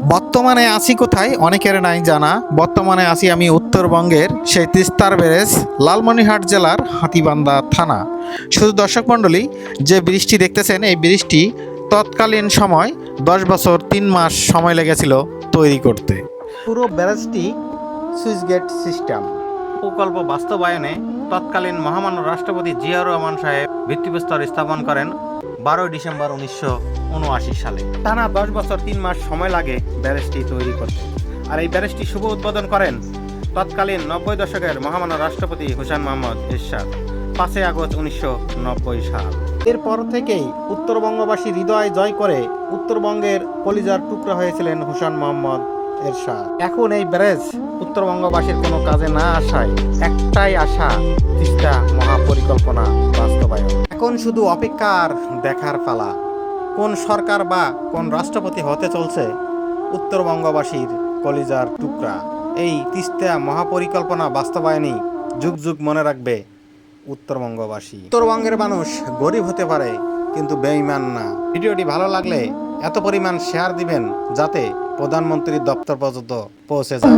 বর্তমানে আছি কোথায় অনেকের নাই জানা। বর্তমানে আছি আমি উত্তরবঙ্গের সেই তিস্তার ব্যারেজ, লালমনিরহাট জেলার হাতীবান্ধা থানা। শুধু দর্শক মণ্ডলী, যে ব্রিজটি দেখতেছেন এই ব্রিজটি তৎকালীন সময় 10 বছর 3 মাস সময় লেগেছিল তৈরি করতে। পুরো ব্যারেজটি সুইচ গেট সিস্টেম। প্রকল্প বাস্তবায়নে তৎকালীন মহামান্য রাষ্ট্রপতি জিয়াউর রহমান সাহেব ভিত্তিপ্রস্তর স্থাপন করেন 12 ডিসেম্বর 1979 সালে। টানা 10 বছর 3 মাস সময় লাগে ব্যারেজটি তৈরি করতে। আর এই ব্যারেজটি শুভ উদ্বোধন করেন তৎকালীন 90 দশকের মহামান্য রাষ্ট্রপতি হুসেইন মোহাম্মদ এরশাদ 5 আগস্ট 1990 সাল। এরপর থেকেই উত্তরবঙ্গবাসী হৃদয় জয় করে উত্তরবঙ্গের কলিজার টুকরা হয়েছিলেন হুসেইন মোহাম্মদ এরশাদ। এখন এই ব্যারেজ উত্তরবঙ্গবাসীর কোনো কাজে না আসায় একটাই আশা, তিস্তা মহাপরিকল্পনা বাস্তবায়ন। এখন শুধু অপেক্ষার দেখার পালা, কোন সরকার বা কোন রাষ্ট্রপতি হতে চলছে উত্তরবঙ্গবাসীর কলিজার টুকরা। এই তিস্তা মহাপরিকল্পনা বাস্তবায়নই যুগ যুগ মনে রাখবে উত্তরবঙ্গবাসী। উত্তরবঙ্গের মানুষ গরিব হতে পারে কিন্তু বেঈমান না। ভিডিওটি ভালো লাগলে এত পরিমাণ শেয়ার দিবেন যাতে প্রধানমন্ত্রীর দপ্তর পর্যন্ত পৌঁছে যায়।